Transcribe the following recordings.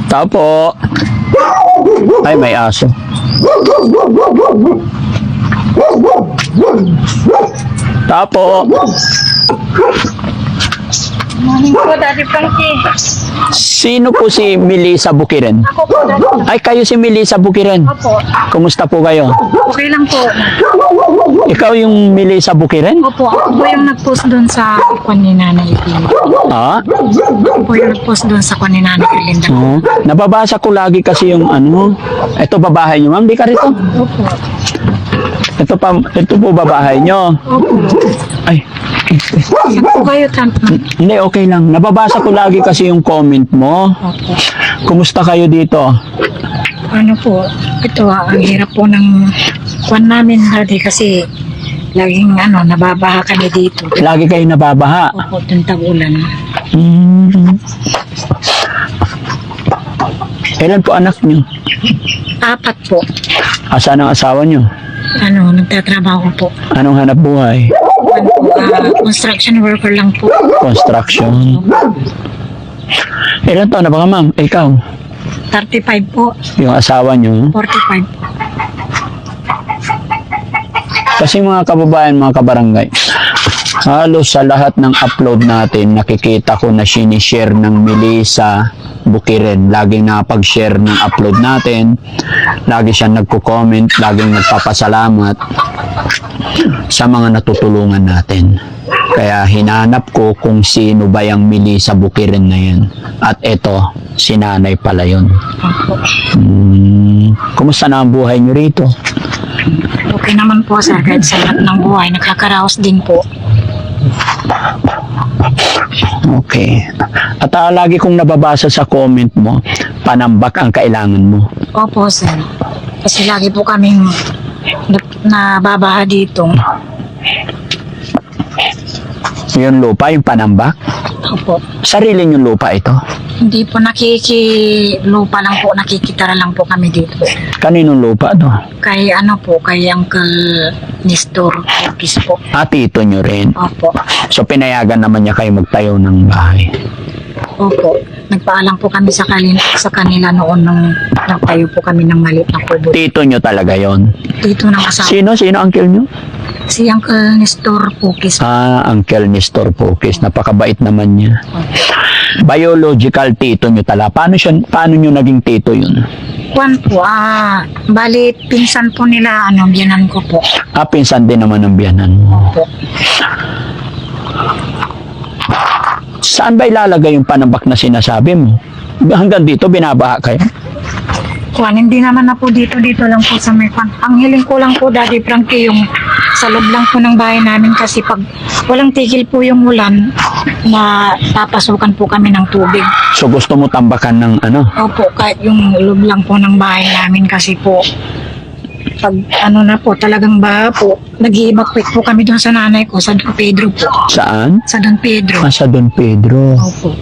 Tao po. Ay, may aso. Tao po. Morning po, Daddy Frankie. Sino po si Melissa Bukiren? Ako po, Daddy. Ay, kayo si Melissa Bukiren. Opo. Kumusta po kayo? Okay lang po. Ikaw yung Melissa Bukiren? Opo, ako po yung nag-post doon sa kwan ni Nanay Ilinda. Ha? Ako po yung nag-post doon sa kwan ni Nanay Ilinda. Oo. Nababasa ko lagi kasi yung ano. Ito babahay nyo, ma'am. Di ka rito. Opo. Ito po babahay nyo. Opo. Ay. Saan po kayo, Tanto? Hindi, okay lang. Nababasa ko lagi kasi yung comment mo. Opo. Kumusta kayo dito? Ano po, ito ang hirap po ng kwan namin, Daddy, kasi laging nababaha kami dito. Lagi kayo nababaha. Opo, itong tag-ulan. Mm. Ilan po anak nyo? 4 po. Asan ang asawa nyo? Nagtatrabaho po. Anong hanap buhay? Construction worker lang po. Construction. Ilan taon na ba ka, ma'am? Ikaw? 35 po. Yung asawa nyo? 45 po. Kasi mga kababayan, mga kabarangay, halos sa lahat ng upload natin, nakikita ko na sinishare ng Melissa Bukiren. Laging nakapag-share ng upload natin. Lagi siyang nagko-comment, laging nagpapasalamat sa mga natutulungan natin. Kaya hinanap ko kung sino ba yung Melissa Bukiren na yan. At eto, si nanay pala yun. Opo. Kumusta na ang buhay nyo rito? Okay naman po, sir. Kahit sa lahat ng buhay, nakakaraos din po. Okay. At lagi kong nababasa sa comment mo, panambak ang kailangan mo. Opo, sir. Kasi lagi po kaming nababaha dito. Yung lupa, yung panambak, Opo. sarili yung lupa ito. Hindi po nakikilupa lang po, nakikitara lang po kami dito. Kaninong lupa to? Kay kay Uncle Nestor Opis po. Tito nyo rin. Opo. So pinayagan naman niya kayo magtayo ng bahay. Opo. Nagpaalam po kami sa kanila noon nung nagtayo po kami ng maliit na kubo. Tito nyo talaga yon. Dito ng asawa. Sino uncle nyo? Si Uncle Nestor Opis. Uncle Nestor Pokis. Napakabait naman niya. Biological tito nyo talaga. Paano nyo naging tito yun? Kwan po, bali pinsan po nila, biyanan ko po. Pinsan din naman ng biyanan mo. Opo. Saan ba ilalagay yung panambak na sinasabi mo? Hanggang dito binabaha kayo? Kwan, hindi naman na po dito lang po sa may kwan. Ang hiling ko lang po, Daddy Frankie, yung sa loob lang po ng bahay namin kasi pag walang tigil po yung ulan, na papasukan po kami ng tubig. So gusto mo tambakan ng ano? Opo, kahit yung loob lang po ng bahay namin kasi po, pag na po, talagang baha po, nag-i-evacuate po kami doon sa nanay ko, sa Don Pedro po. Saan? Sa Don Pedro. Sa Don Pedro. Opo.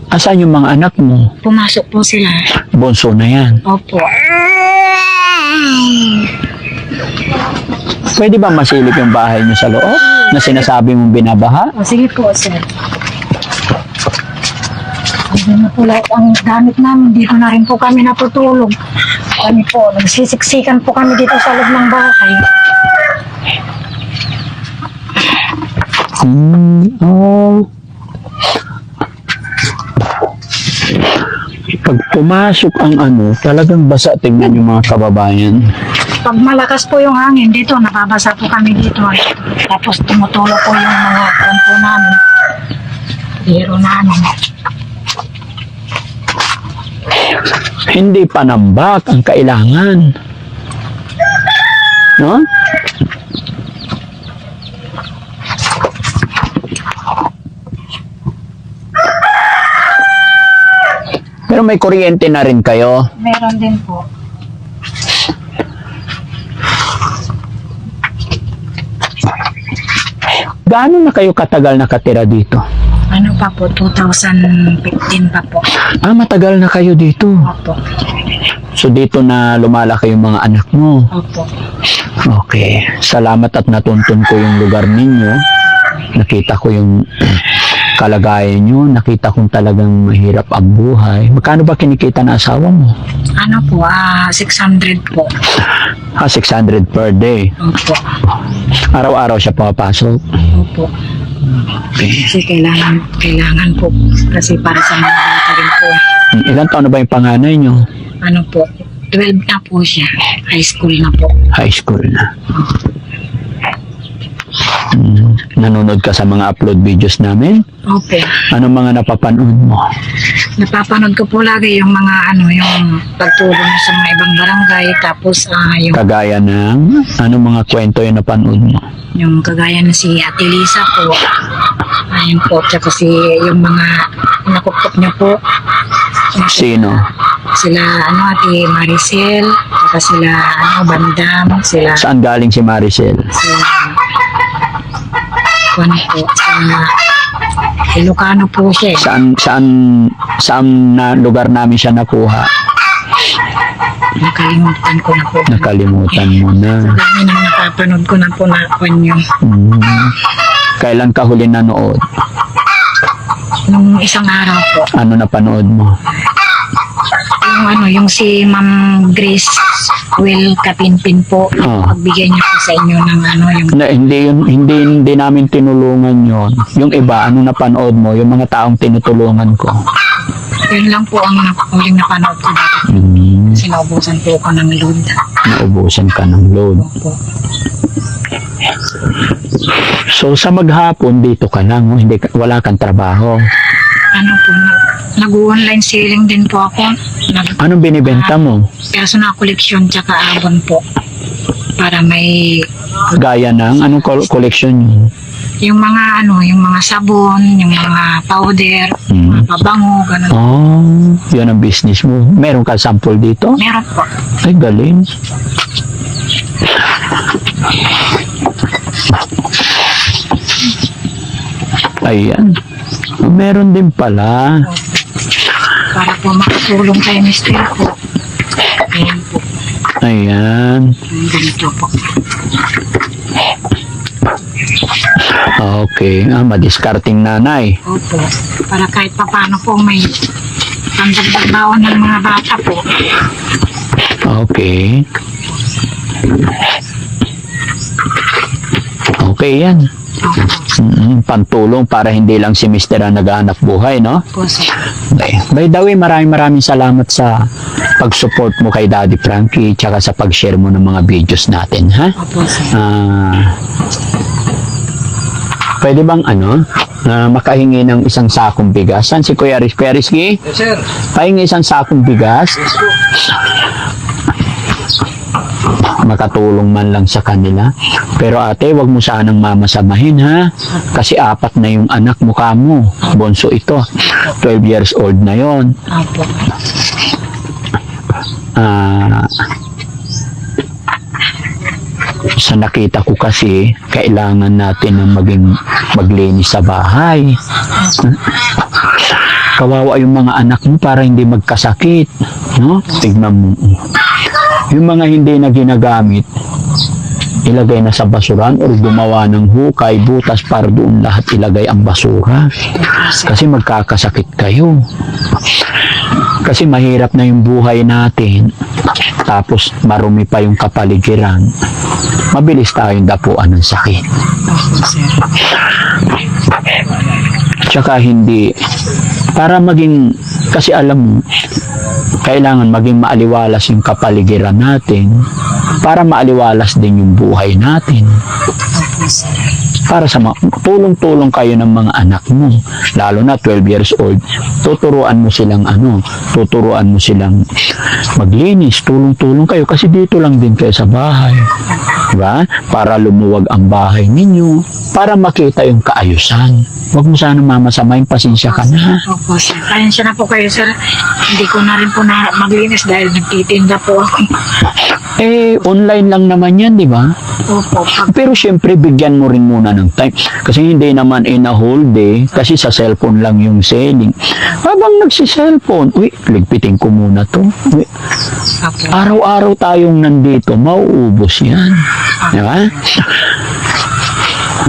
Asan yung mga anak mo? Pumasok po sila. Bonso na yan. Opo. Pwede ba masilip yung bahay niyo sa loob na sinasabi mong binabaha? O, sige po, sir. Dito na po lahat ang gamit namin. Dito na rin po kami natutulog. Kami po, nagsisiksikan po kami dito sa loob ng bahay. Pag pumasok ang talagang basa, tingnan yung mga kababayan. Pag malakas po yung hangin dito, nababasa po kami dito. Tapos tumutulo po yung mga kanto namin. Biro namin. Hindi panambak ang kailangan. No? Pero may kuryente na rin kayo. Meron din po. Gaano na kayo katagal nakatira dito? Ano pa po, 2015 pa po. Matagal na kayo dito. Opo. So dito na lumalaki yung mga anak mo. Opo. Okay. Salamat at natuntun ko yung lugar ninyo. Nakita ko yung kalagayan nyo, nakita kong talagang mahirap ang buhay. Magkano ba kinikita na asawa mo? Ano po, 600 po. 600 per day. Opo. Araw-araw siya pumapasok. Opo. Okay. Kasi kailangan po. Kasi para sa mga bata rin po. Ilan taon na ba yung panganay nyo? Ano po, 12 na po siya. High school na po. High school na. Nanonood ka sa mga upload videos namin? Opo. Anong mga napapanood mo? Napapanood ko po lagi yung mga yung pagtulong sa mga ibang barangay. Tapos yung Kagaya ng anong mga kwento yung napanood mo? yung kagaya na si Ate Lisa po. Ayun po. Tsaka yung mga nakukop niyo po. Sino? Sila Ate Maricel. Tsaka sila Bandam. Sila Saan galing si Maricel? po sa Ilocano po siya eh. Saan na lugar namin siya nakuha? Nakalimutan ko na po. Nakalimutan mo na. Dami nang napapanood ko na po na kanyo. Kailan ka huli nanood? Nung isang araw po. Ano napanood mo? Yung si Ma'am Grace Will Kapinpin po. Pagbigay niya po sa inyo ng yung Na, hindi namin tinulungan yon. Yung iba, ano napanood mo? Yung mga taong tinutulungan ko. yun lang po ang huling napanood ko dati. Sinaubusan po ako ng load. Naubusan ka ng load. Opo. So sa maghapon dito ka lang, wala kang trabaho. Ano po, nag-online selling din po ako. Anong binibenta mo? Personal collection tsaka abon po. Para may Gaya ng anong collection nyo? yung mga yung mga sabon, yung mga powder, mga pabango, ganun. Yan ang business mo. Meron ka sample dito? Meron po. Ay, galing. Ayan. Meron din pala. Para po makatulong kay Mr. po. Ayan po. Ayan. Ganito po. Okay. Madiskarting nanay. Opo. Para kahit papano po may pandagdag baon ng mga bata po. Okay. Okay yan. Opo. Pantulong para hindi lang si Mr. ang naghahanap buhay, no? Opo, sir. Okay. By the way, maraming salamat sa pag-support mo kay Daddy Frankie tsaka sa pag-share mo ng mga videos natin, ha? Opo, sir. Pwede bang makahingi ng isang sakong bigas? Saan si Kuya Rizky? Kuya Rizky? Yes, sir. Pahingi isang sakong bigas? Makatulong man lang sa kanila. Pero ate, wag mo sanang mamasamahin, ha? Kasi 4 na yung anak mukha mo. Bonso ito. 12 years old na yon. Opo. Sa nakita ko kasi, kailangan natin ng maglinis sa bahay. Kawawa yung mga anak mo para hindi magkasakit. No? Tignan mo. Yung mga hindi na ginagamit, ilagay na sa basuran or gumawa ng hukay, butas para doon lahat ilagay ang basura. Kasi magkakasakit kayo. Kasi mahirap na yung buhay natin. Tapos marumi pa yung kapaligiran. Mabilis tayong dapuan ng sakit. Opo, sir. Tsaka hindi, para maging, kasi alam mo, kailangan maging maaliwalas yung kapaligiran natin para maaliwalas din yung buhay natin. Opo, sir. Para sa tulong-tulong kayo ng mga anak mo, lalo na 12 years old, tuturuan mo silang maglinis, tulong-tulong kayo kasi dito lang din kayo sa bahay. Diba? Para lumuwag ang bahay ninyo, para makita yung kaayusan. Huwag mo sana mamasamayin, pasensya ka na. Opo, sir. Pasensya na po kayo, sir. Hindi ko na rin po na maglinis dahil nagtitinda po ako. Online lang naman yan, di ba? Opo. Pero syempre, bigyan mo rin muna ng time. Kasi hindi naman in a whole day, kasi sa cellphone lang yung selling. Habang nagsi-cellphone, ligpitin ko muna to. Opo. Araw-araw tayong nandito, mauubos yan. Di ba?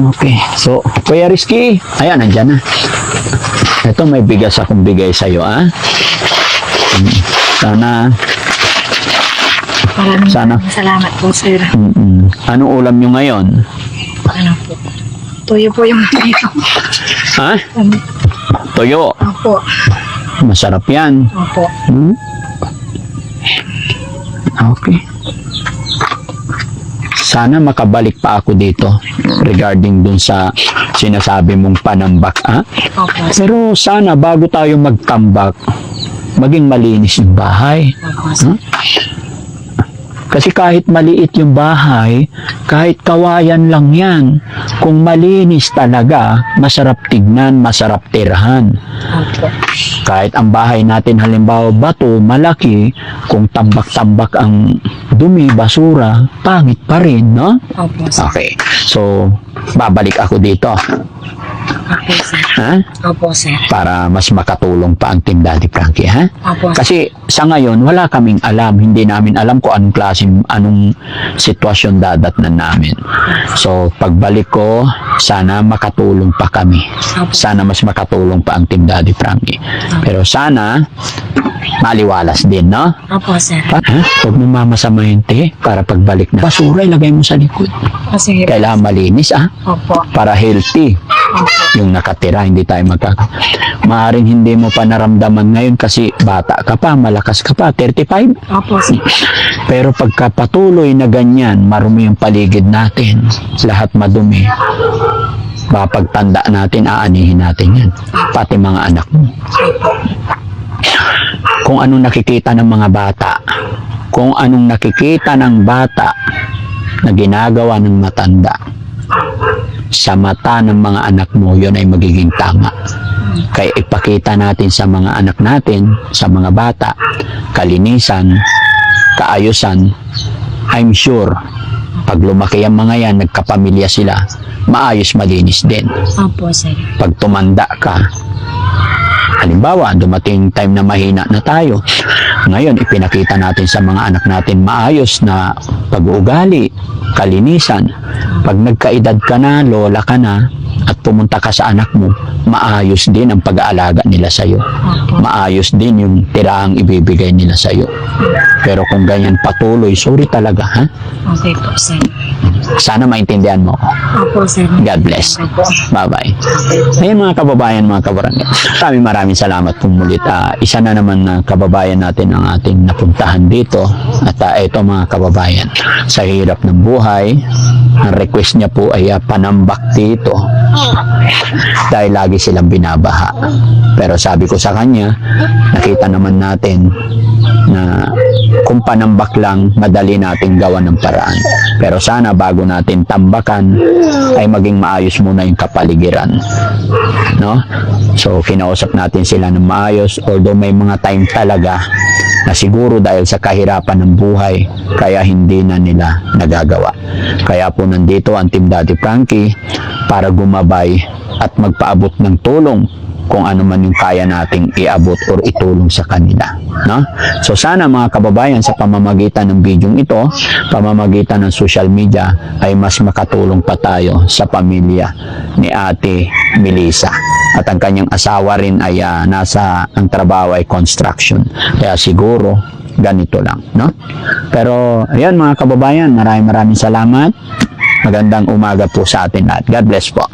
Okay. So, Kuya Rizky, ayan, nandyan na. Ito, may bigas akong bigay sa'yo, ah. Sana, Maraming salamat po, sir. anong ulam nyo ngayon? Ano po? Tuyo po yung dito. Ha? Toyo. Opo. Masarap yan. Opo. Okay. Sana makabalik pa ako dito regarding dun sa sinasabi mong panambak, ha? Opo, sir. Pero sana bago tayo magtambak, maging malinis yung bahay. Opo, sir. Kasi kahit maliit yung bahay, kahit kawayan lang yan, kung malinis talaga, masarap tignan, masarap tirahan. Opo. Kahit ang bahay natin halimbawa bato, malaki, kung tambak-tambak ang dumi, basura, pangit pa rin, no? Opo, sir. Okay. So, babalik ako dito. Opo, sir. Ha? Opo, sir. Para mas makatulong pa ang Team Daddy Frankie, ha? Opo, sir. Kasi sa ngayon, wala kaming alam. Hindi namin alam kung anong klaseng, anong sitwasyon dadatnan namin. So, pagbalik ko, sana makatulong pa kami. Opo. Sana mas makatulong pa ang Team Daddy Frankie. Pero sana, maliwalas din, no? Opo, sir. Ha? Huwag mo mamasamahin, te, para pagbalik na. Basura, ilagay mo sa likod. Sige. Kailangan malinis, ah. Opo. Para healthy Opo. yung nakatira, hindi tayo Maaring hindi mo pa naramdaman ngayon kasi bata ka pa, malakas ka pa, 35. Opo, sir. Pero pagka patuloy na ganyan, marumi yung paligid natin, lahat madumi, pagtanda natin, aanihin natin yan. Pati mga anak mo. Kung anong nakikita ng mga bata, kung anong nakikita ng bata na ginagawa ng matanda, sa mata ng mga anak mo, yun ay magiging tama. Kaya ipakita natin sa mga anak natin, sa mga bata, kalinisan, kaayusan. I'm sure, pag lumaki ang mga yan, nagkapamilya sila, maayos, malinis din. Opo, sir. Pag tumanda ka, halimbawa, dumating time na mahina na tayo. Ngayon, ipinakita natin sa mga anak natin maayos na pag-uugali, kalinisan. Pag nagkaedad ka na, lola ka na, at pumunta ka sa anak mo, maayos din ang pag-aalaga nila sa'yo. Opo. Maayos din yung tiraang ibibigay nila sa'yo. Pero kung ganyan patuloy, sorry talaga, ha? Okay po, sir. Sana maintindihan mo ako. Opo, sir. God bless. Opo. Bye-bye. Ayun mga kababayan, mga kabarangay. Maraming salamat po mulit. Isa na naman na kababayan natin ang ating napuntahan dito. At ito mga kababayan, sa hirap ng buhay, ang request niya po ay panambak dito. Dahil lagi silang binabaha. Pero sabi ko sa kanya, nakita naman natin na kung panambak lang, madali nating gawa ng paraan. Pero sana bago natin tambakan, ay maging maayos muna yung kapaligiran. No? So, kinausap natin sila ng maayos, although may mga time talaga na siguro dahil sa kahirapan ng buhay, kaya hindi na nila nagagawa. Kaya po nandito ang Team Daddy Frankie para gumabay at magpaabot ng tulong kung ano man yung kaya nating iabot or itulong sa kanila. No? So sana mga kababayan, sa pamamagitan ng video ito, pamamagitan ng social media, ay mas makatulong pa tayo sa pamilya ni Ate Melissa. At ang kanyang asawa rin ay ang trabaho ay construction. Kaya siguro ganito lang. No? Pero ayan mga kababayan, maraming salamat. Magandang umaga po sa atin lahat. God bless po.